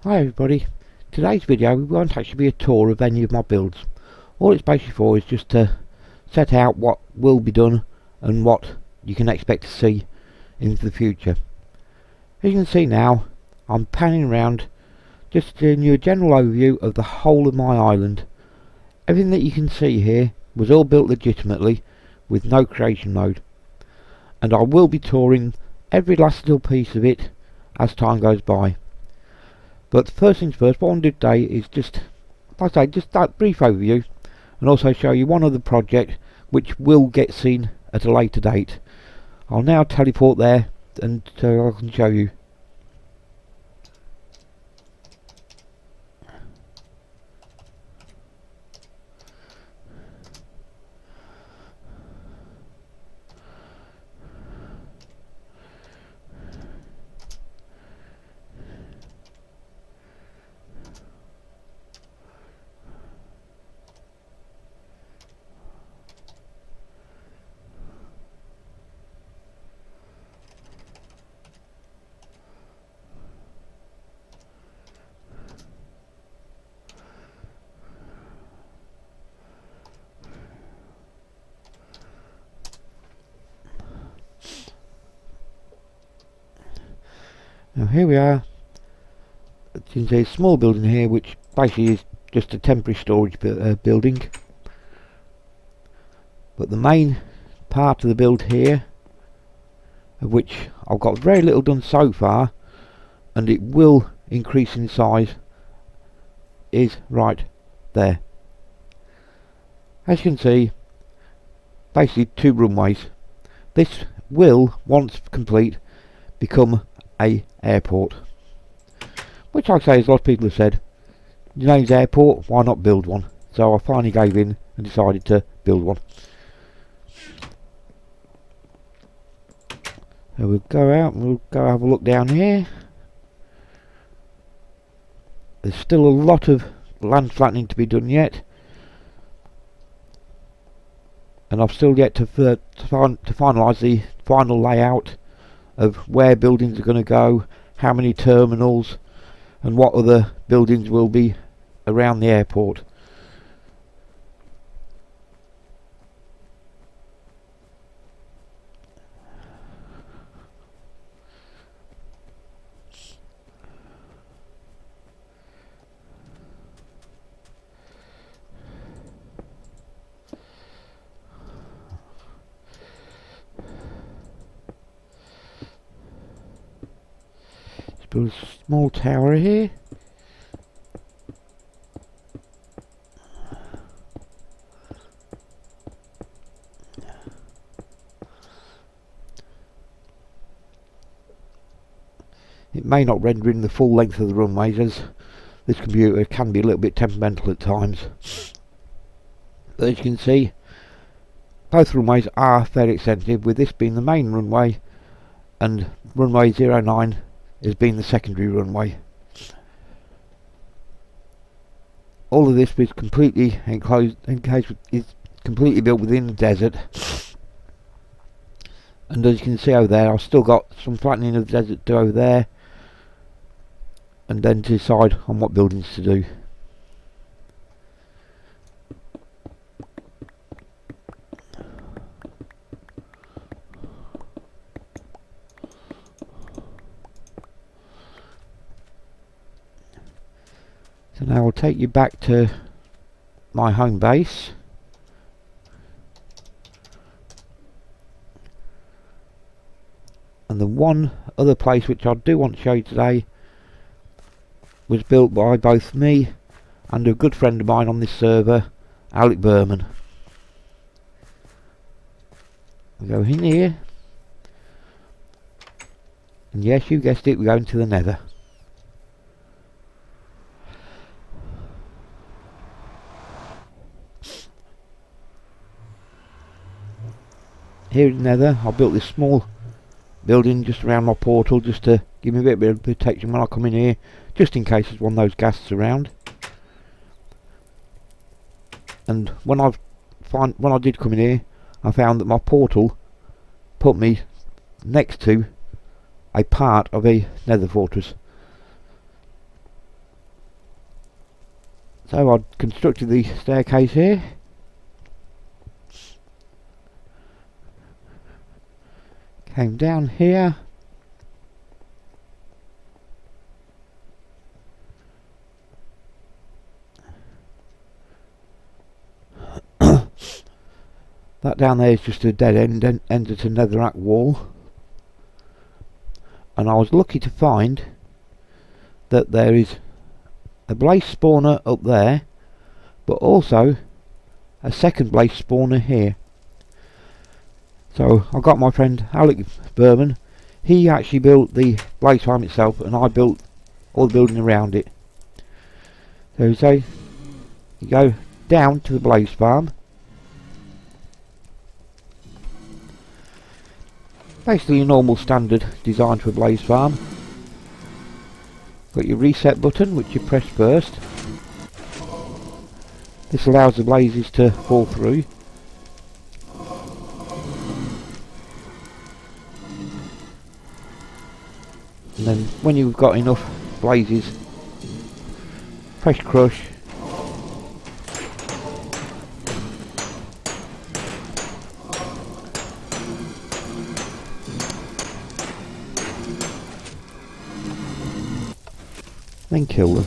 Hi everybody, today's video won't actually be a tour of any of my builds. All it's basically for is just to set out what will be done and what you can expect to see into the future. As you can see now, I'm panning around just giving you a general overview of the whole of my island. Everything that you can see here was all built legitimately with no creation mode, and I will be touring every last little piece of it as time goes by. But first things first, what I want to do today is just, like I say, just that brief overview and also show you one other project which will get seen at a later date. I'll now teleport there and I can show you. Now here we are. You can see a small building here which basically is just a temporary storage building. But the main part of the build here, of which I've got very little done so far, and it will increase in size, is right there. As you can see, basically 2 runways. This will, once complete, become a airport, which I say, as a lot of people have said, your name's airport, why not build one? So I finally gave in and decided to build one. So we'll go out and we'll go have a look down here. There's still a lot of land flattening to be done yet, and I've still yet to finalise the final layout of where buildings are going to go, how many terminals, and what other buildings will be around the airport. Build a small tower here. It may not render in the full length of the runways, as this computer can be a little bit temperamental at times. But as you can see, both runways are fairly extensive, with this being the main runway and runway 09 has been the secondary runway. All of this is completely enclosed, is completely built within the desert. And as you can see over there, I've still got some flattening of the desert to do over there, and then to decide on what buildings to do. So now I'll take you back to my home base. And the one other place which I do want to show you today was built by both me and a good friend of mine on this server, Alec Berman. We go in here, and yes, you guessed it, we're going to the Nether. Here in the Nether, I built this small building just around my portal, just to give me a bit of protection when I come in here, just in case there's one of those ghasts around. And when I did come in here, I found that my portal put me next to a part of a nether fortress. So I'd constructed the staircase here. Came down here. That down there is just a dead end, ends at a netherrack wall. And I was lucky to find that there is a blaze spawner up there, but also a second blaze spawner here. So I got my friend Alec Berman. He actually built the blaze farm itself, and I built all the building around it. So you go down to the blaze farm. Basically a normal standard design to a blaze farm. Got your reset button, which you press first. This allows the blazes to fall through. And then when you've got enough blazes, press crush. Then kill them.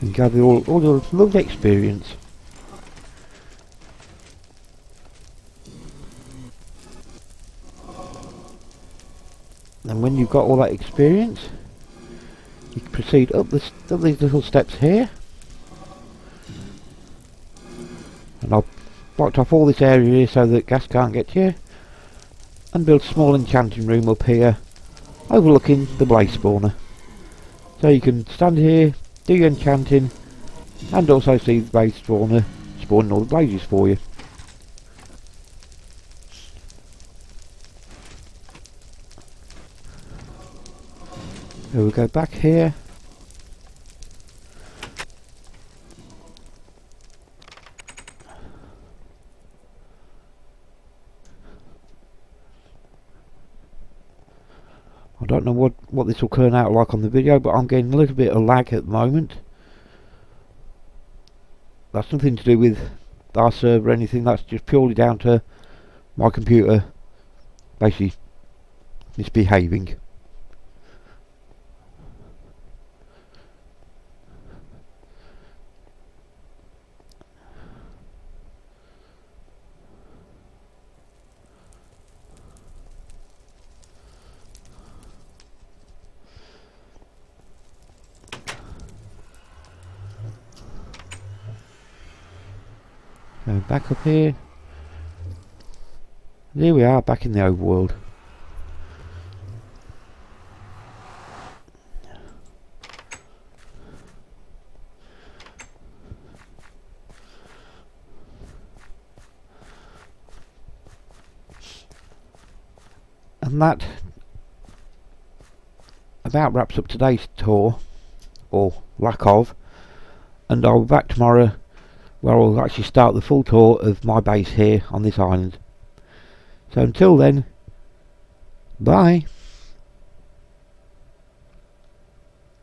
And gather all the lovely experience. And when you've got all that experience, you can proceed up these little steps here. And I've blocked off all this area here so that gas can't get to you. And build a small enchanting room up here, overlooking the blaze spawner. So you can stand here, do your enchanting, and also see the blaze spawner spawning all the blazes for you. So we'll go back here. I don't know what this will turn out like on the video, but I'm getting a little bit of lag at the moment. That's nothing to do with our server or anything, that's just purely down to my computer basically misbehaving. So back up here. There we are, back in the overworld. And that about wraps up today's tour, or lack of, and I'll be back tomorrow where I'll actually start the full tour of my base here on this island. So until then, bye.